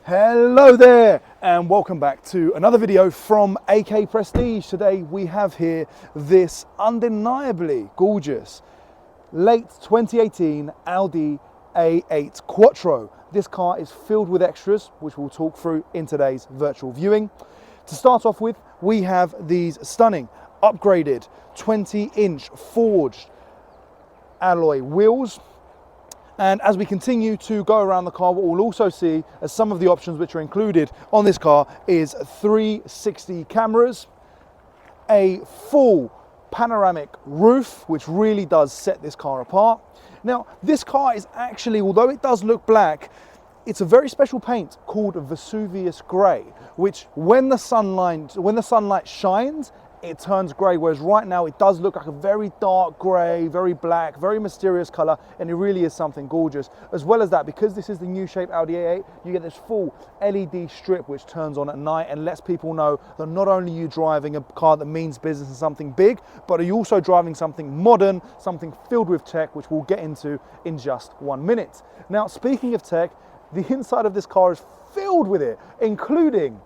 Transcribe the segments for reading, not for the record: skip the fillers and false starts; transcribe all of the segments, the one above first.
Hello there and welcome back to another video from AK Prestige. Today we have here this undeniably gorgeous late 2018 Audi A8 Quattro. This car is filled with extras which we'll talk through in today's virtual viewing. To start off with, we have these stunning upgraded 20-inch forged alloy wheels. And as we continue to go around the car, what we'll also see as some of the options which are included on this car is 360 cameras, a full panoramic roof, which really does set this car apart. Now, this car is actually, although it does look black, it's a very special paint called Vesuvius Grey, which when the sunlight shines, it turns grey, whereas right now it does look like a very dark grey, very black, very mysterious colour, and it really is something gorgeous. As well as that, because this is the new shape Audi A8, you get this full LED strip which turns on at night and lets people know that not only are you driving a car that means business and something big, but are you also driving something modern, something filled with tech, which we'll get into in just 1 minute. Now, speaking of tech, the inside of this car is filled with it, including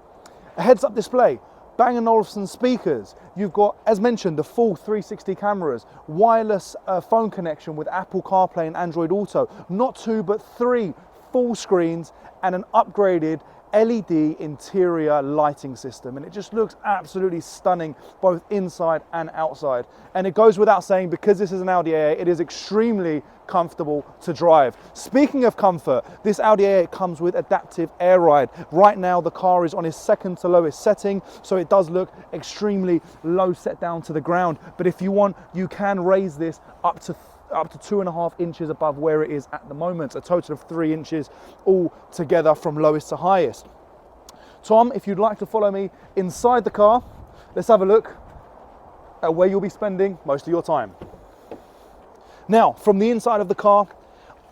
a heads-up display, Bang & Olufsen speakers. You've got, as mentioned, the full 360 cameras, wireless phone connection with Apple CarPlay and Android Auto, not 2 but 3 full screens and an upgraded LED interior lighting system, and it just looks absolutely stunning both inside and outside. And it goes without saying, because this is an Audi A8, it is extremely comfortable to drive. Speaking of comfort, this Audi A8 comes with adaptive air ride. Right now the car is on its second to lowest setting, so it does look extremely low set down to the ground, but if you want, you can raise this up to 2.5 inches above where it is at the moment, a total of 3 inches all together from lowest to highest. Tom, if you'd like to follow me inside the car, let's have a look at where you'll be spending most of your time. Now, from the inside of the car,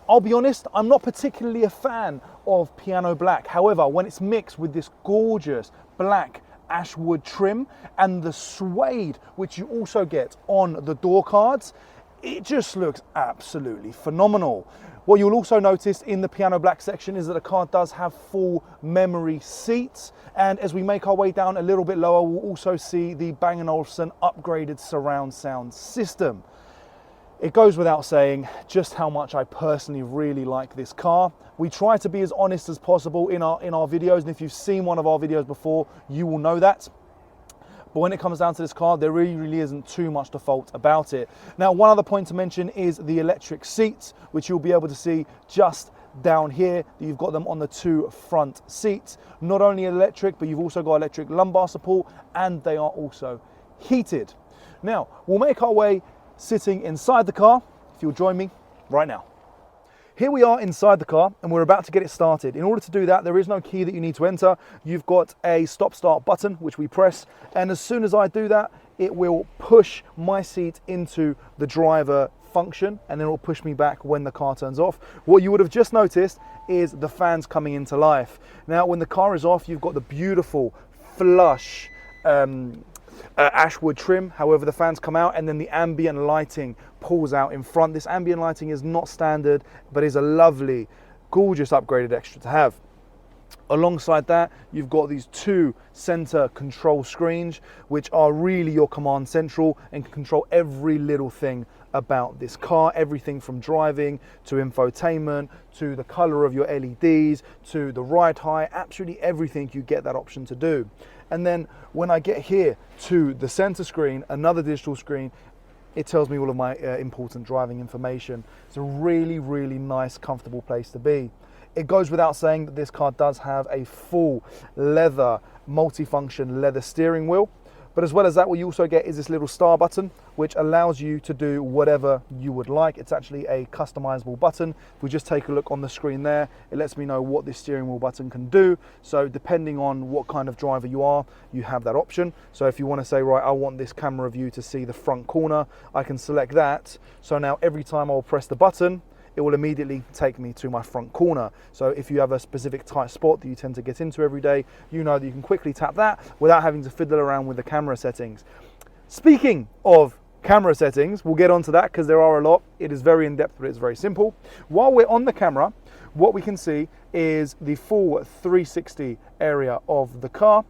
I'll be honest, I'm not particularly a fan of piano black. However, when it's mixed with this gorgeous black ashwood trim and the suede, which you also get on the door cards, it just looks absolutely phenomenal. What you'll also notice in the piano black section is that the car does have full memory seats, and as we make our way down a little bit lower, we'll also see the Bang & Olufsen upgraded surround sound system. It goes without saying just how much I personally really like this car. We try to be as honest as possible in our videos, and if you've seen one of our videos before, you will know that. But when it comes down to this car, there really isn't too much to fault about it. Now, one other point to mention is the electric seats, which you'll be able to see just down here. You've got them on the 2 front seats. Not only electric, but you've also got electric lumbar support, and they are also heated. Now, we'll make our way sitting inside the car, if you'll join me right now. Here we are inside the car and we're about to get it started. In order to do that, there is no key that you need to enter. You've got a stop-start button, which we press, and as soon as I do that, it will push my seat into the driver function, and then it will push me back when the car turns off. What you would have just noticed is the fans coming into life. Now, when the car is off, you've got the beautiful flush ashwood trim. However, the fans come out and then the ambient lighting pulls out in front. This ambient lighting is not standard, but is a lovely, gorgeous upgraded extra to have. Alongside that, you've got these 2 center control screens, which are really your command central and can control every little thing about this car, everything from driving to infotainment to the color of your LEDs to the ride height, absolutely everything you get that option to do. And then when I get here to the center screen, another digital screen, it tells me all of my important driving information. It's a really, really nice, comfortable place to be. It goes without saying that this car does have a full leather, multifunction leather steering wheel. But as well as that, what you also get is this little star button, which allows you to do whatever you would like. It's actually a customizable button. If we just take a look on the screen there, it lets me know what this steering wheel button can do. So depending on what kind of driver you are, you have that option. So if you want to say, right, I want this camera view to see the front corner, I can select that. So now every time I'll press the button, it will immediately take me to my front corner. So if you have a specific tight spot that you tend to get into every day, you know that you can quickly tap that without having to fiddle around with the camera settings. Speaking of camera settings. We'll get onto that because there are a lot. It is very in-depth, but it's very simple. While we're on the camera, what we can see is the full 360 area of the car.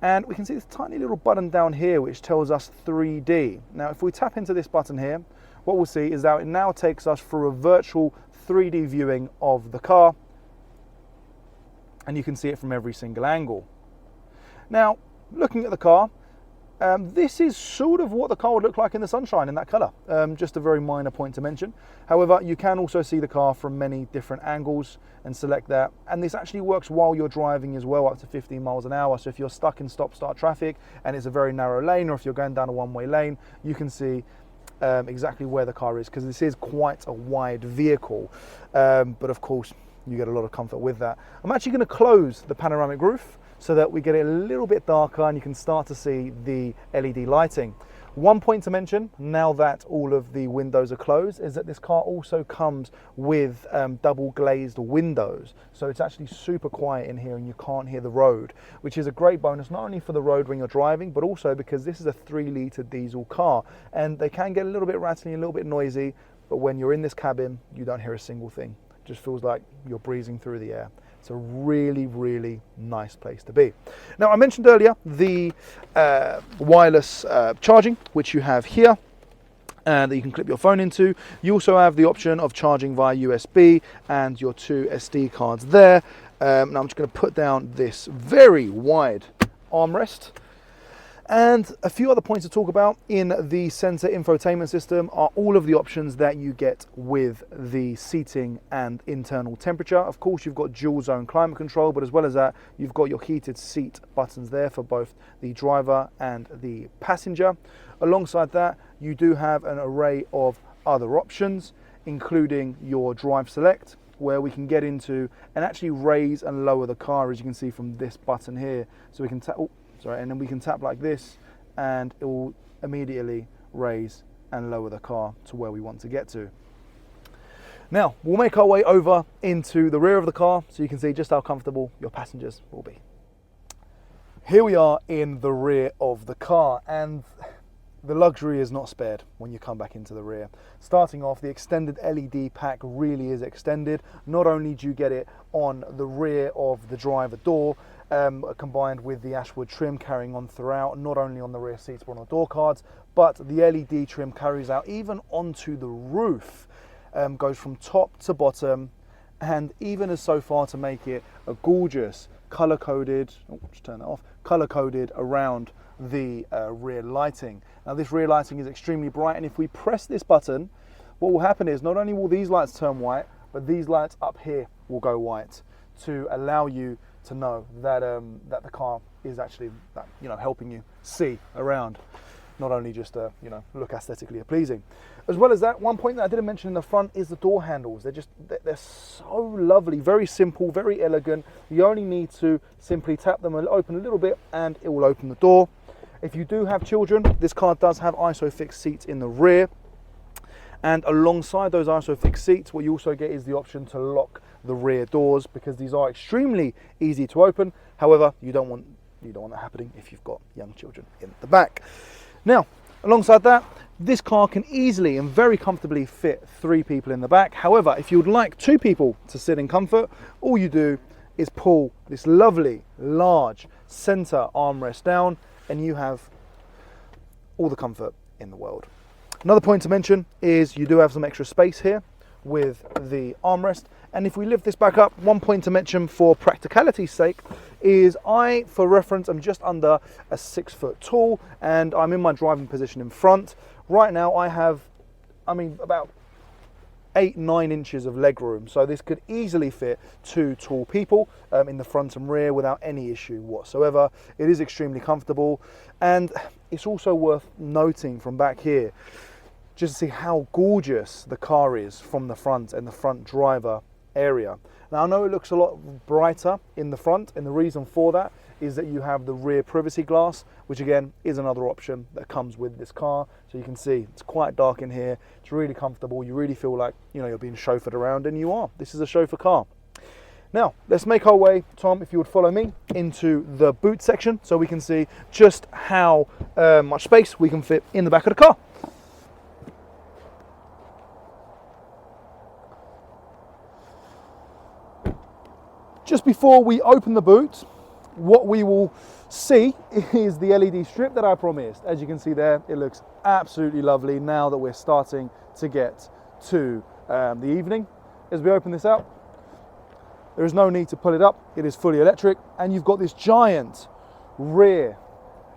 And we can see this tiny little button down here which tells us 3D. Now, if we tap into this button here, what we'll see is that it now takes us through a virtual 3D viewing of the car. And you can see it from every single angle. Now, looking at the car, this is sort of what the car would look like in the sunshine in that colour. Just a very minor point to mention. However, you can also see the car from many different angles and select that. And this actually works while you're driving as well, up to 15 miles an hour. So if you're stuck in stop-start traffic and it's a very narrow lane, or if you're going down a one-way lane, you can see exactly where the car is, because this is quite a wide vehicle. But of course, you get a lot of comfort with that. I'm actually going to close the panoramic roof so that we get it a little bit darker and you can start to see the LED lighting. One point to mention, now that all of the windows are closed, is that this car also comes with double glazed windows. So it's actually super quiet in here and you can't hear the road, which is a great bonus, not only for the road when you're driving, but also because this is a 3-litre diesel car and they can get a little bit rattly, a little bit noisy, but when you're in this cabin, you don't hear a single thing. It just feels like you're breezing through the air. It's a really, really nice place to be. Now, I mentioned earlier the wireless charging, which you have here, and that you can clip your phone into. You also have the option of charging via USB and your 2 SD cards there. Now, I'm just going to put down this very wide armrest. And a few other points to talk about in the center infotainment system are all of the options that you get with the seating and internal temperature. Of course, you've got dual zone climate control, but as well as that, you've got your heated seat buttons there for both the driver and the passenger. Alongside that, you do have an array of other options, including your drive select, where we can get into and actually raise and lower the car, as you can see from this button here. So we can tap, and then we can tap like this and it will immediately raise and lower the car to where we want to get to. Now, we'll make our way over into the rear of the car so you can see just how comfortable your passengers will be. Here we are in the rear of the car, and the luxury is not spared when you come back into the rear. Starting off, the extended LED pack really is extended. Not only do you get it on the rear of the driver door, combined with the ashwood trim carrying on throughout, not only on the rear seats but on the door cards, but the LED trim carries out even onto the roof, goes from top to bottom, and even as so far to make it a gorgeous color-coded, just turn that off, color-coded around the rear lighting. Now, this rear lighting is extremely bright, and if we press this button, what will happen is not only will these lights turn white, but these lights up here will go white to allow you to know that that the car is actually helping you see around, not only just look aesthetically pleasing. As well as that, one point that I didn't mention in the front is the door handles. They're so lovely, very simple, very elegant. You only need to simply tap them and open a little bit and it will open the door. If you do have children, this car does have ISOFIX seats in the rear. And alongside those ISOFIX seats, what you also get is the option to lock the rear doors, because these are extremely easy to open. However, you don't want that happening if you've got young children in the back. Now, alongside that, this car can easily and very comfortably fit 3 people in the back. However, if you would like 2 people to sit in comfort, all you do is pull this lovely, large center armrest down and you have all the comfort in the world. Another point to mention is you do have some extra space here with the armrest. And if we lift this back up, one point to mention for practicality's sake is for reference, I'm just under a 6 foot tall and I'm in my driving position in front. Right now I have, about 8-9 inches of leg room. So this could easily fit 2 tall people in the front and rear without any issue whatsoever. It is extremely comfortable, and it's also worth noting from back here, just to see how gorgeous the car is from the front and the front driver area. Now, I know it looks a lot brighter in the front, and the reason for that is that you have the rear privacy glass, which again is another option that comes with this car. So you can see it's quite dark in here. It's really comfortable. You really feel like you're being chauffeured around, and you are. This is a chauffeur car. Now, let's make our way, Tom, if you would follow me, into the boot section so we can see just how much space we can fit in the back of the car. Just before we open the boot, what we will see is the LED strip that I promised. As you can see there, it looks absolutely lovely now that we're starting to get to the evening. As we open this up, there is no need to pull it up. It is fully electric, and you've got this giant rear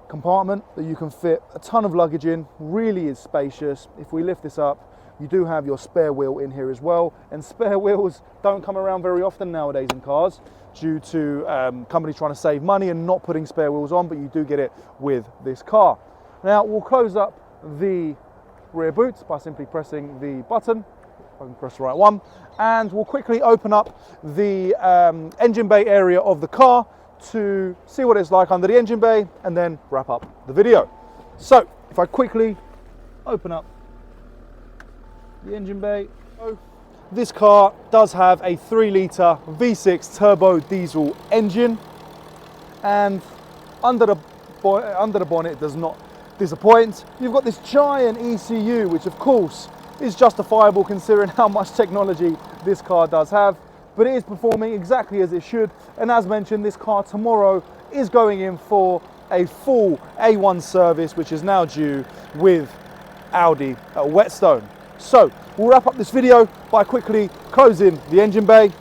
compartment that you can fit a ton of luggage in. Really is spacious. If we lift this up, you do have your spare wheel in here as well, and spare wheels don't come around very often nowadays in cars due to companies trying to save money and not putting spare wheels on, but you do get it with this car. Now we'll close up the rear boot by simply pressing the button. I can press the right one, and we'll quickly open up the engine bay area of the car to see what it's like under the engine bay, and then wrap up the video. So if I quickly open up the engine bay, this car does have a 3-litre V6 turbo diesel engine, and under the bonnet it does not disappoint. You've got this giant ECU, which of course is justifiable considering how much technology this car does have, but it is performing exactly as it should. And as mentioned, this car tomorrow is going in for a full A1 service, which is now due with Audi at Whetstone. So we'll wrap up this video by quickly closing the engine bay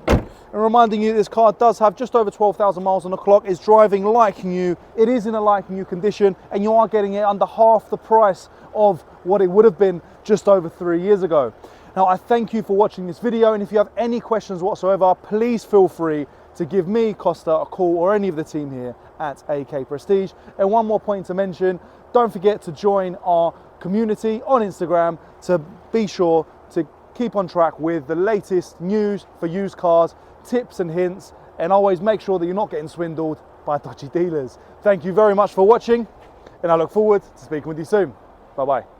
and reminding you this car does have just over 12,000 miles on the clock, is driving like new. It is in a like new condition, and you are getting it under half the price of what it would have been just over 3 years ago. Now I thank you for watching this video, and if you have any questions whatsoever, please feel free to give me, Costa, a call, or any of the team here at AK Prestige. And one more point to mention, don't forget to join our community on Instagram to be sure to keep on track with the latest news for used cars, tips and hints, and always make sure that you're not getting swindled by dodgy dealers. Thank you very much for watching, and I look forward to speaking with you soon. Bye bye.